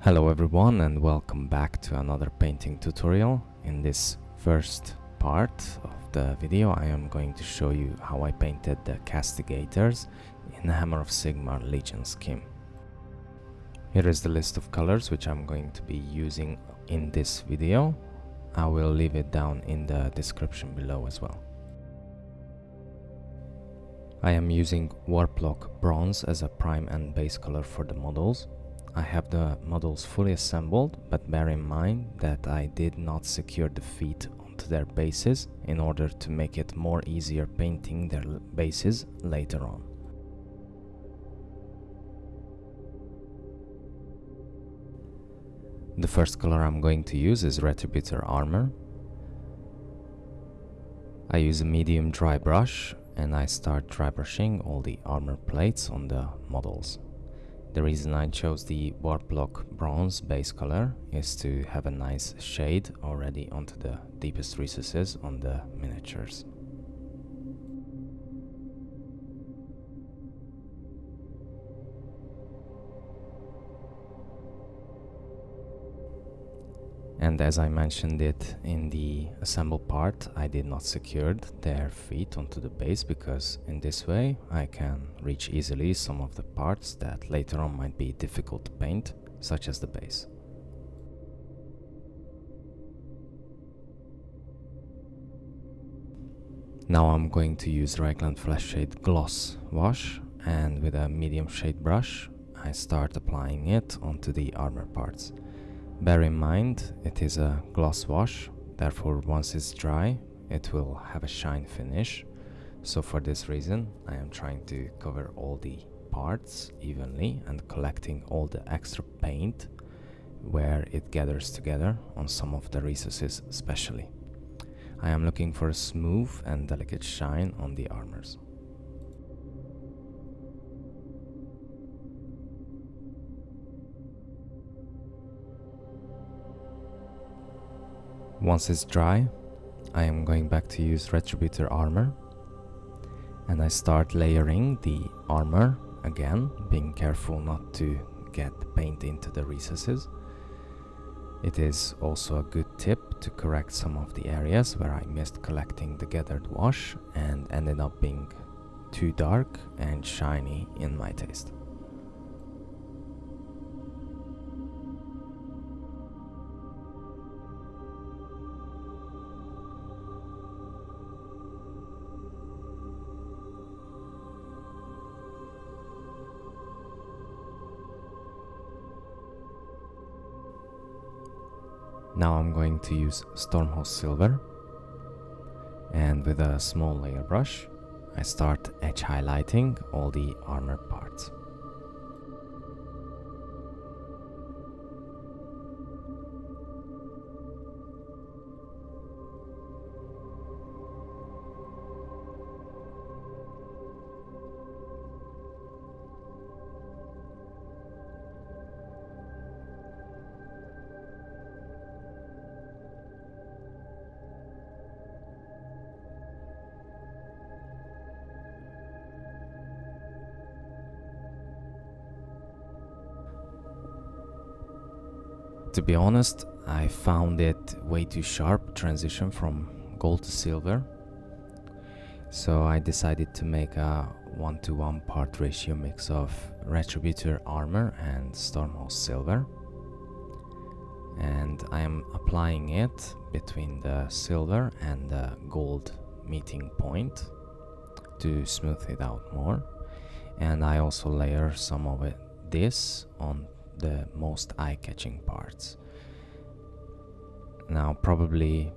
Hello everyone and welcome back to another painting tutorial. In this first part of the video I am going to show you how I painted the Castigators in Hammer of Sigmar Legion scheme. Here is the list of colors which I'm going to be using in this video. I will leave it down in the description below as well. I am using Warplock bronze as a prime and base color for the models. I have the models fully assembled, but bear in mind that I did not secure the feet onto their bases in order to make it more easier painting their bases later on. The first color I'm going to use is Retributor Armour. I use a medium dry brush and I start dry brushing all the armor plates on the models. The reason I chose the Warplock bronze base color is to have a nice shade already onto the deepest recesses on the miniatures. And as I mentioned it in the assemble part, I did not secure their feet onto the base because in this way I can reach easily some of the parts that later on might be difficult to paint, such as the base. Now I'm going to use Reikland Fleshshade gloss wash, and with a medium shade brush I start applying it onto the armor parts. Bear in mind, it is a gloss wash, therefore once it's dry, it will have a shine finish. So for this reason, I am trying to cover all the parts evenly and collecting all the extra paint where it gathers together on some of the recesses especially. I am looking for a smooth and delicate shine on the armors. Once it's dry, I am going back to use Retributor armor, and I start layering the armor again, being careful not to get the paint into the recesses. It is also a good tip to correct some of the areas where I missed collecting the gathered wash and ended up being too dark and shiny in my taste. Now I'm going to use Stormhost silver, and with a small layer brush I start edge highlighting all the armor parts. To be honest, I found it way too sharp transition from gold to silver, so I decided to make a 1:1 part ratio mix of Retributor armor and Stormhost silver, and I am applying it between the silver and the gold meeting point to smooth it out more, and I also layer some of this on the most eye-catching parts. Now probably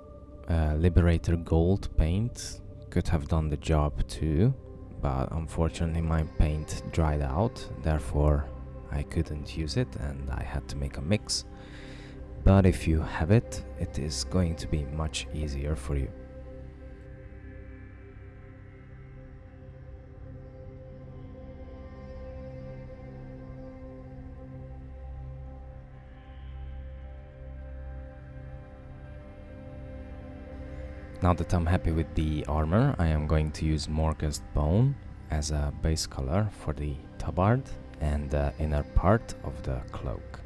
Liberator gold paint could have done the job too, but unfortunately my paint dried out, therefore I couldn't use it and I had to make a mix. But if you have it, it is going to be much easier for you. Now that I'm happy with the armor, I am going to use Morghast bone as a base color for the tabard and the inner part of the cloak.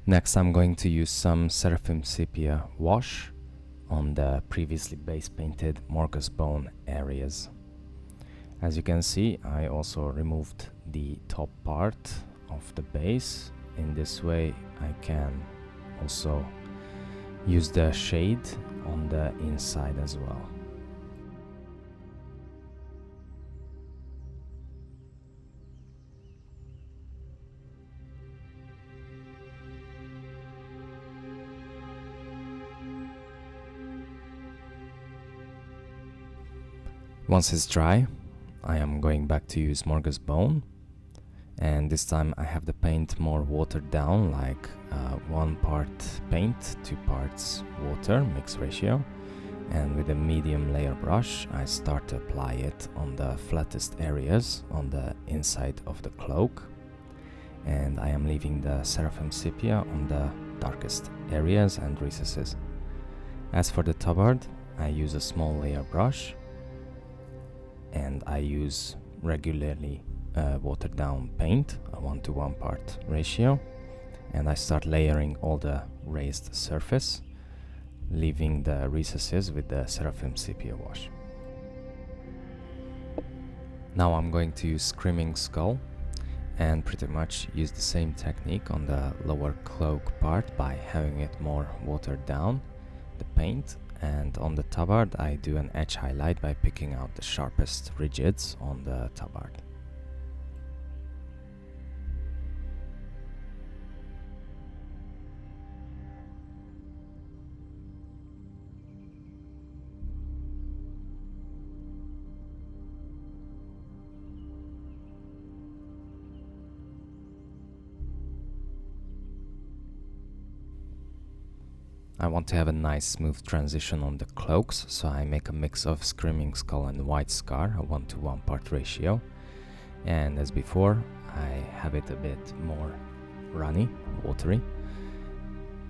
Next I'm going to use some Seraphim Sepia wash on the previously base painted Morghast bone areas. As you can see, I also removed the top part of the base. In this way I can also use the shade on the inside as well. Once it's dry, I am going back to use Morghast bone, and this time I have the paint more watered down, like 1 part paint, 2 parts water mix ratio, and with a medium layer brush I start to apply it on the flattest areas on the inside of the cloak, and I am leaving the Seraphim Sepia on the darkest areas and recesses. As for the tabard, I use a small layer brush, and I use regularly watered down paint, a 1:1 part ratio, and I start layering all the raised surface, leaving the recesses with the Seraphim Sepia wash. Now I'm going to use Screaming Skull and pretty much use the same technique on the lower cloak part by having it more watered down, the paint, and on the tabard I do an edge highlight by picking out the sharpest rigids on the tabard. I want to have a nice smooth transition on the cloaks, so I make a mix of Screaming Skull and White Scar, a 1:1 part ratio, and as before I have it a bit more runny, watery,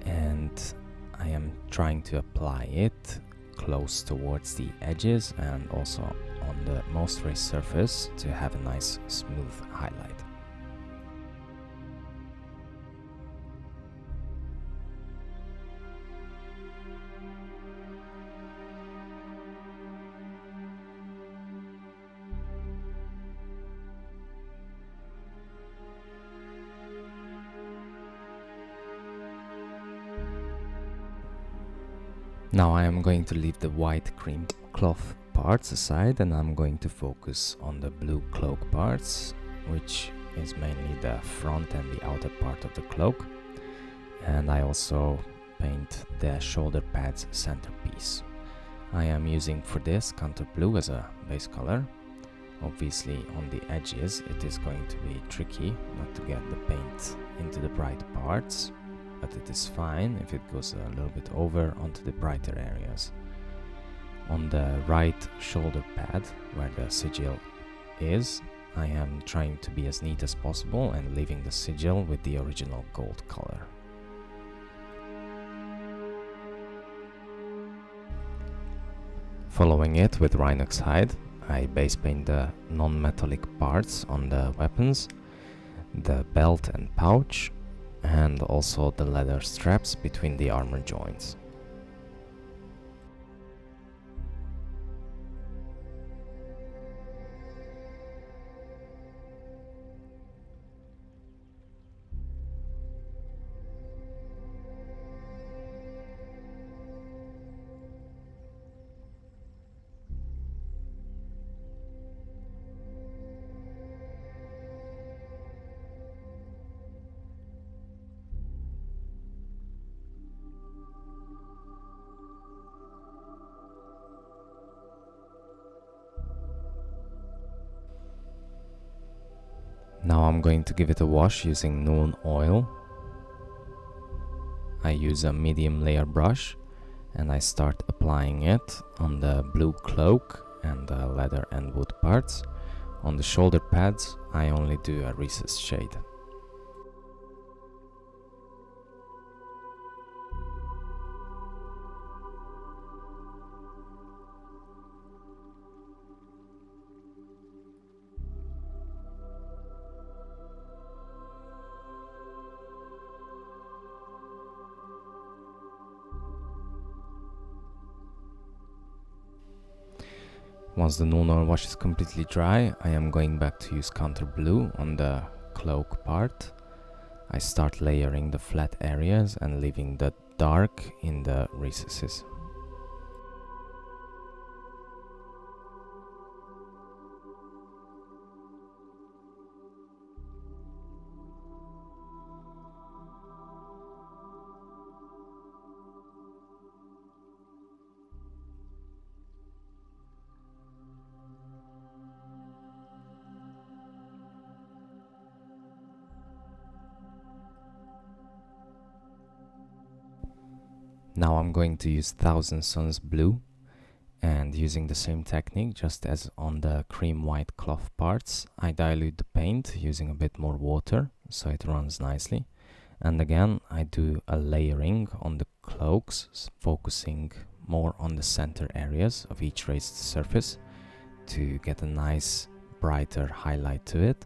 and I am trying to apply it close towards the edges and also on the most raised surface to have a nice smooth highlight. Now I am going to leave the white cream cloth parts aside, and I'm going to focus on the blue cloak parts, which is mainly the front and the outer part of the cloak, and I also paint the shoulder pads centerpiece. I am using for this kantor blue as a base color. Obviously on the edges it is going to be tricky not to get the paint into the bright parts, but it is fine if it goes a little bit over onto the brighter areas. On the right shoulder pad, where the sigil is, I am trying to be as neat as possible and leaving the sigil with the original gold color. Following it with Rhinox hide, I base paint the non-metallic parts on the weapons, the belt and pouch, and also the leather straps between the armor joints. Now I'm going to give it a wash using Nuln oil. I use a medium layer brush and I start applying it on the blue cloak and the leather and wood parts. On the shoulder pads I only do a recessed shade. Once the Nuln wash is completely dry, I am going back to use counter blue on the cloak part. I start layering the flat areas and leaving the dark in the recesses. Now I'm going to use Thousand Suns blue, and using the same technique just as on the cream white cloth parts, I dilute the paint using a bit more water so it runs nicely. And again I do a layering on the cloaks, focusing more on the center areas of each raised surface to get a nice brighter highlight to it.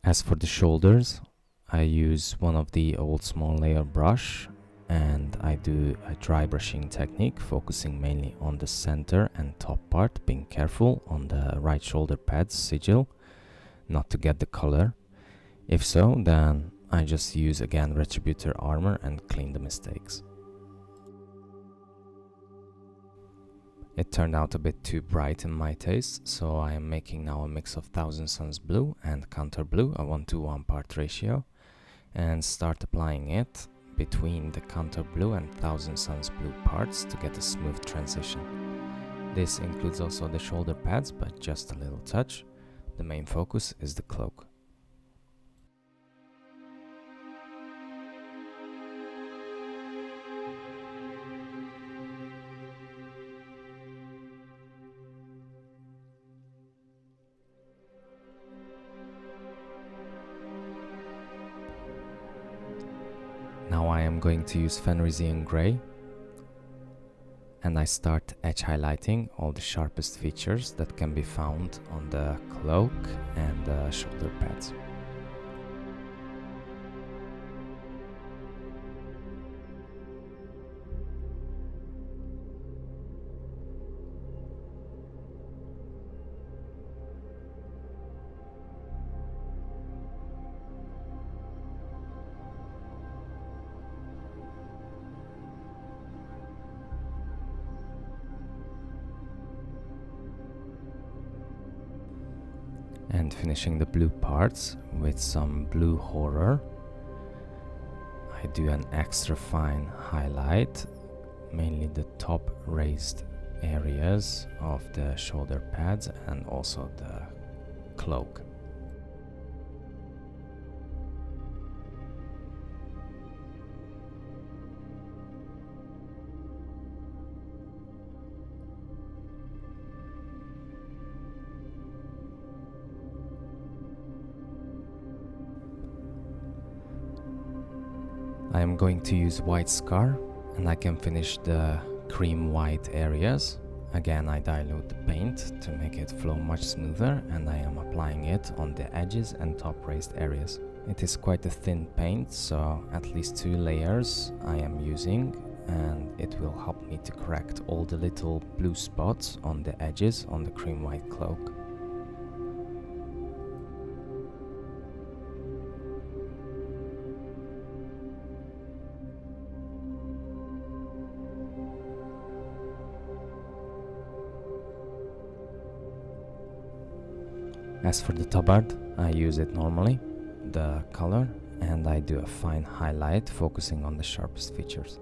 As for the shoulders, I use one of the old small layer brush and I do a dry brushing technique, focusing mainly on the center and top part, being careful on the right shoulder pads sigil not to get the color. If so, then I just use again Retributor armor and clean the mistakes. It turned out a bit too bright in my taste, so I am making now a mix of Thousand Suns blue and counter blue, a 1:1 part ratio, and start applying it between the counter blue and Thousand Suns blue parts to get a smooth transition. This includes also the shoulder pads, but just a little touch. The main focus is the cloak. Now I am going to use Fenrisian Grey, and I start edge highlighting all the sharpest features that can be found on the cloak and the shoulder pads. And finishing the blue parts with some blue horror, I do an extra fine highlight, mainly the top raised areas of the shoulder pads and also the cloak. I am going to use white scar, and I can finish the cream white areas. Again, I dilute the paint to make it flow much smoother, and I am applying it on the edges and top raised areas. It is quite a thin paint, so at least 2 layers I am using, and it will help me to correct all the little blue spots on the edges on the cream white cloak. As for the tabard, I use it normally, the color, and I do a fine highlight focusing on the sharpest features.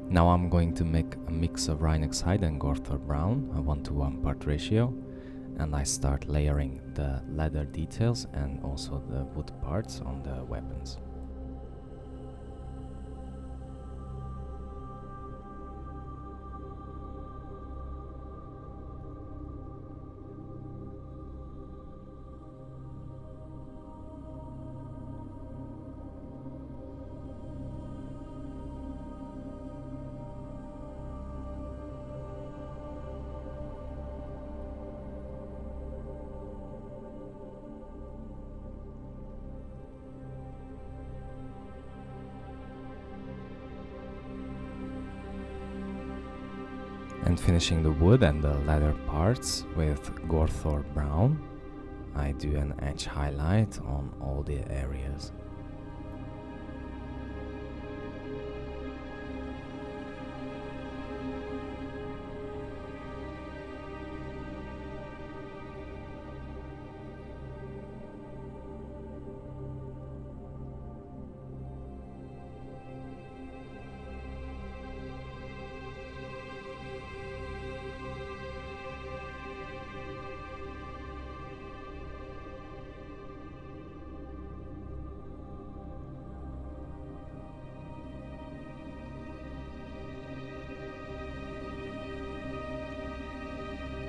Now I'm going to make a mix of Rhinox hide and Gorthor brown, a 1:1 part ratio, and I start layering the leather details and also the wood parts on the weapons. And finishing the wood and the leather parts with Gorthor brown, I do an edge highlight on all the areas.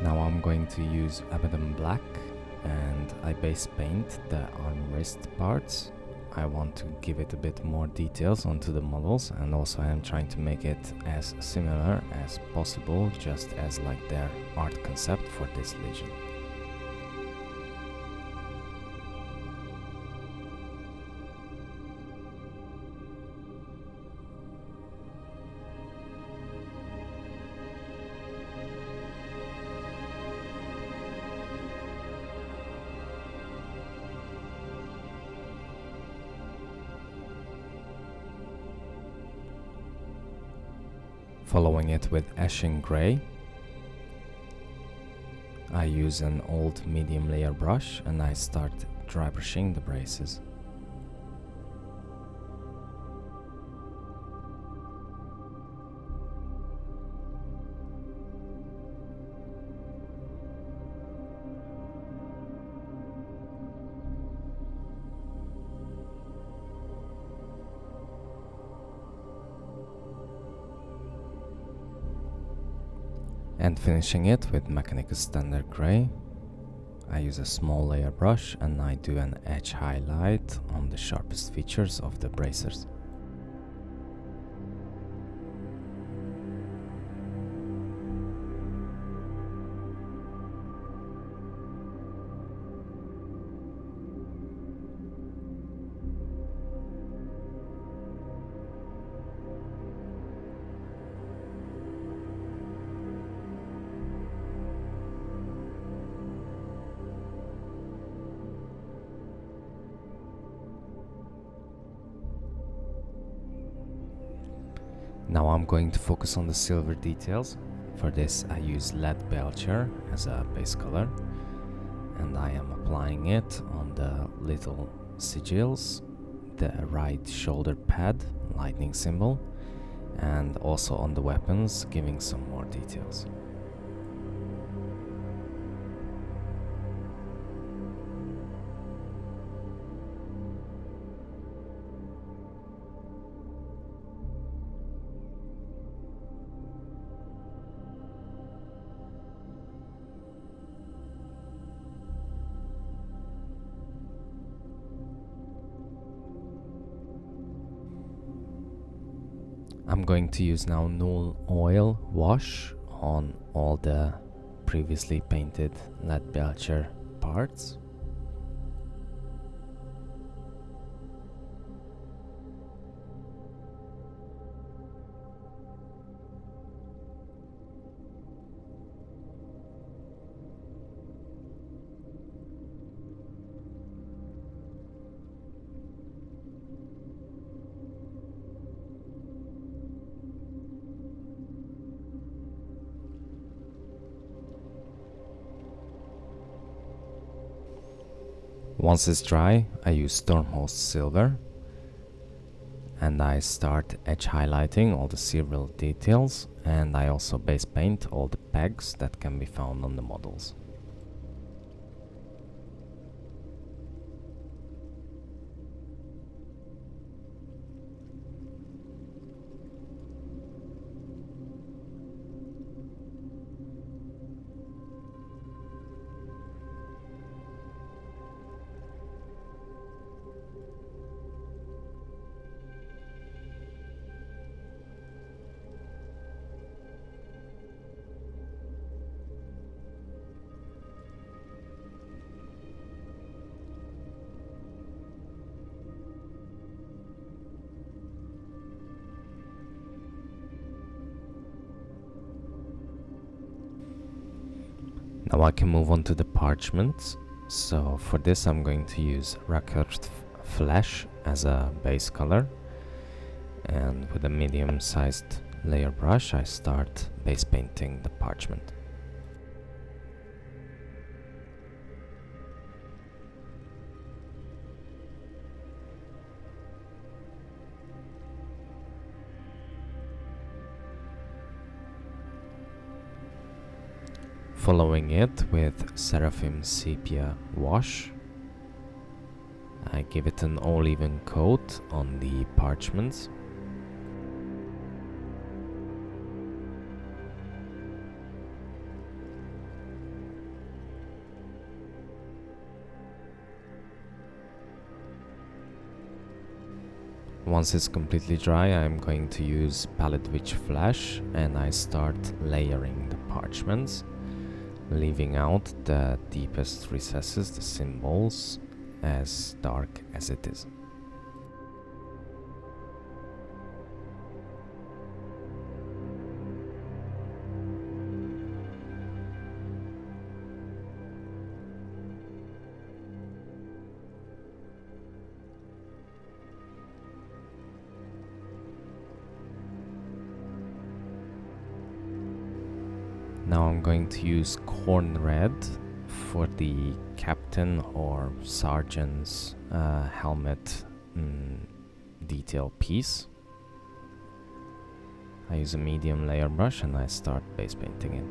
Now I'm going to use Abaddon Black, and I base paint the arm wrist parts. I want to give it a bit more details onto the models, and also I am trying to make it as similar as possible, just as like their art concept for this legion. Following it with Eshin Grey, I use an old medium layer brush and I start dry brushing the braces. And finishing it with Mechanicus Standard Grey, I use a small layer brush and I do an edge highlight on the sharpest features of the bracers. Now I'm going to focus on the silver details. For this I use Leadbelcher as a base color, and I am applying it on the little sigils, the right shoulder pad, lightning symbol, and also on the weapons, giving some more details. I'm going to use now Nuln oil wash on all the previously painted Leadbelcher parts. Once it's dry, I use Stormhost silver and I start edge highlighting all the silver details, and I also base paint all the pegs that can be found on the models. Now I can move on to the parchment. So for this I'm going to use Rakarth Flesh as a base color, and with a medium-sized layer brush I start base painting the parchment. Following it with Seraphim Sepia wash, I give it an all-even coat on the parchments. Once it's completely dry, I'm going to use Pallid Witch Flash and I start layering the parchments, leaving out the deepest recesses, the symbols, as dark as it is. Now I'm going to use Khorne red for the captain or sergeant's helmet detail piece. I use a medium layer brush and I start base painting it.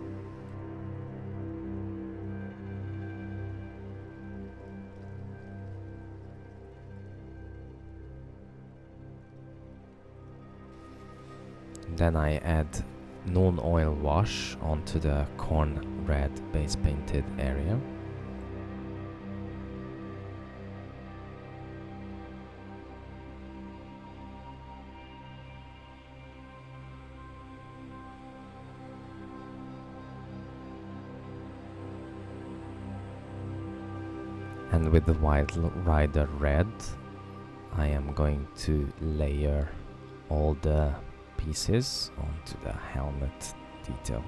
Then I add Nuln oil wash onto the Khorne red base painted area. And with the White Rider red, I am going to layer all the pieces onto the helmet detail.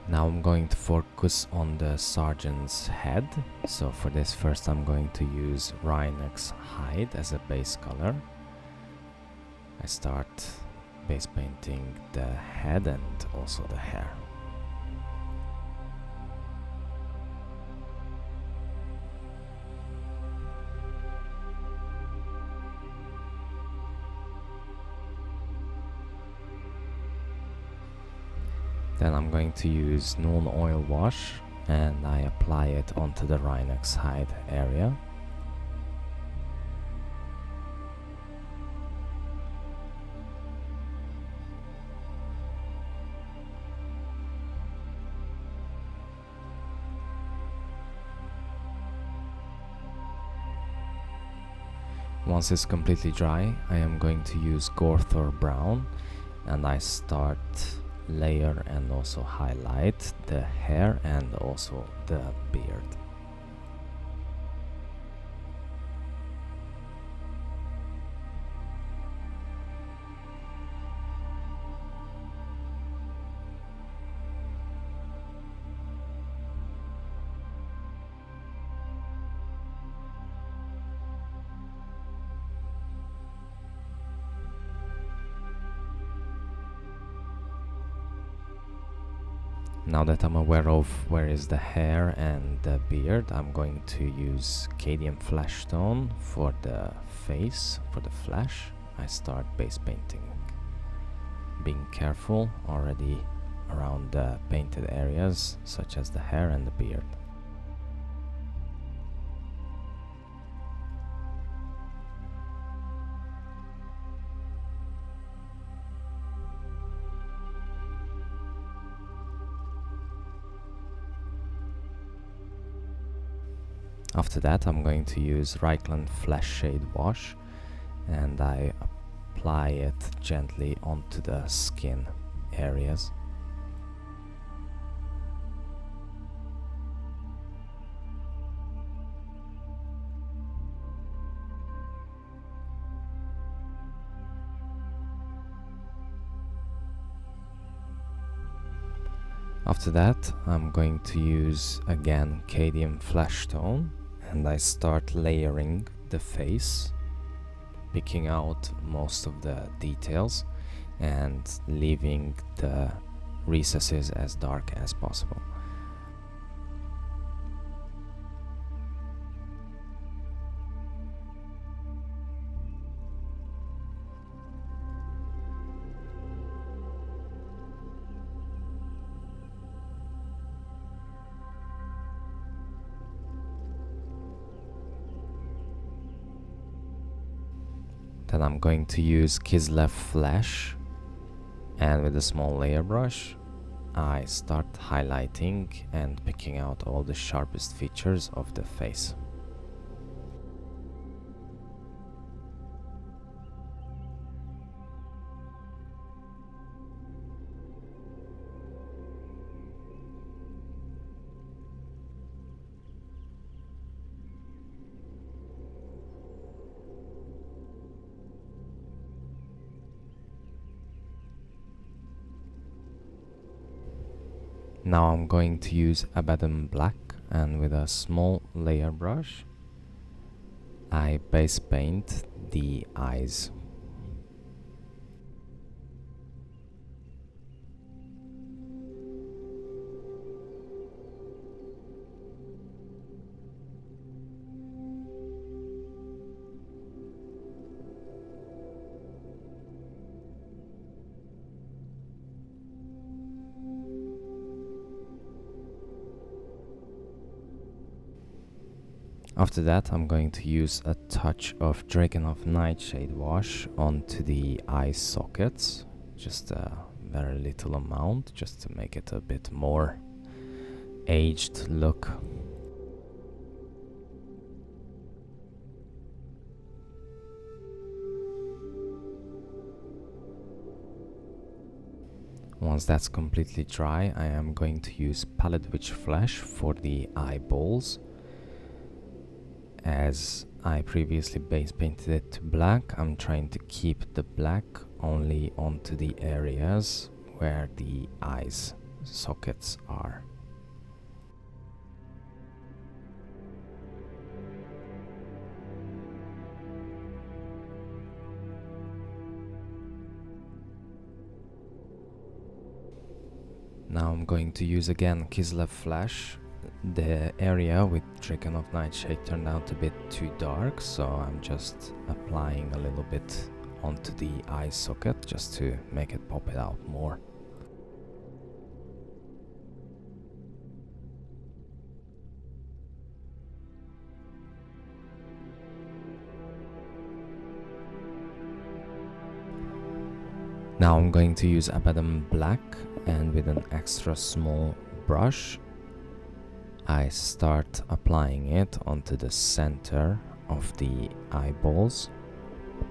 Now I'm going to focus on the sergeant's head. So for this, first I'm going to use Rhinox hide as a base color. I start base painting the head and also the hair. Then I'm going to use Nuln oil wash and I apply it onto the Rhinox hide area. Once it's completely dry, I am going to use Gorthor brown and I start layer and also highlight the hair and also the beard. Now that I'm aware of where is the hair and the beard, I'm going to use Cadian Fleshtone for the face, for the flesh. I start base painting, being careful already around the painted areas such as the hair and the beard. After that I'm going to use Reikland Fleshshade Wash, and I apply it gently onto the skin areas. After that I'm going to use again Cadian Fleshtone, and I start layering the face, picking out most of the details and leaving the recesses as dark as possible. Then I'm going to use Kislev Flesh, and with a small layer brush I start highlighting and picking out all the sharpest features of the face. Now I'm going to use Abaddon Black, and with a small layer brush I base paint the eyes. After that I'm going to use a touch of Gryphon Nightshade Wash onto the eye sockets, just a very little amount, just to make it a bit more aged look. Once that's completely dry, I am going to use Pallid Witch Flesh for the eyeballs. As I previously base painted it to black, I'm trying to keep the black only onto the areas where the eyes sockets are. Now I'm going to use again Kislev Flesh. The area with Gryphon Nightshade turned out a bit too dark, so I'm just applying a little bit onto the eye socket just to make it pop it out more. Now I'm going to use Abaddon Black, and with an extra small brush I start applying it onto the center of the eyeballs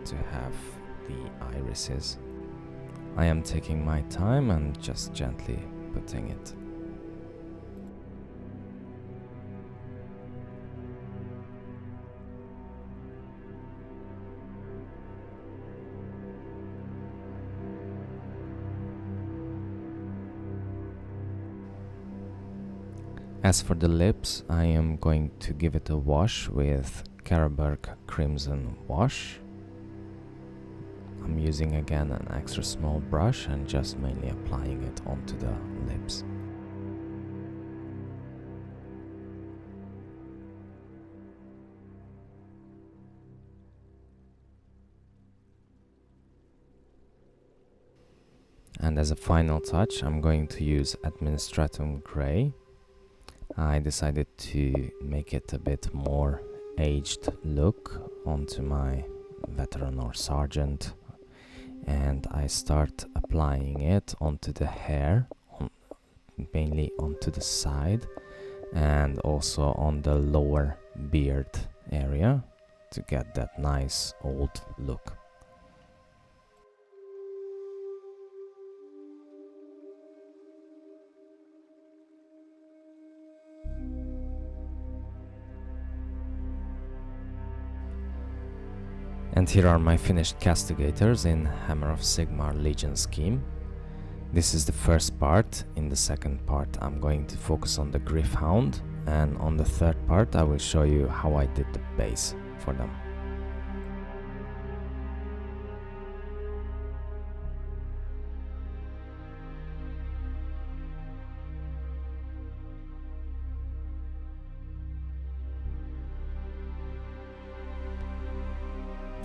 to have the irises. I am taking my time and just gently putting it. As for the lips, I am going to give it a wash with Carroburg Crimson Wash. I'm using again an extra small brush and just mainly applying it onto the lips. And as a final touch, I'm going to use Administratum Grey. I decided to make it a bit more aged look onto my veteran or sergeant, and I start applying it onto the hair, mainly onto the side, and also on the lower beard area to get that nice old look. And here are my finished castigators in Hammer of Sigmar Legion scheme. This is the first part. In the second part I'm going to focus on the Gryphon Hound, and on the third part I will show you how I did the base for them.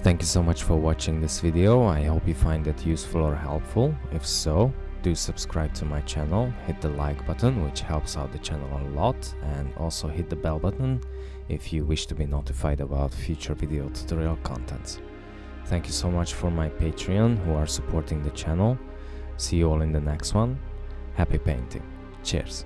Thank you so much for watching this video. I hope you find it useful or helpful. If so, do subscribe to my channel, hit the like button, which helps out the channel a lot, and also hit the bell button if you wish to be notified about future video tutorial contents. Thank you so much for my Patreon who are supporting the channel. See you all in the next one. Happy painting. Cheers.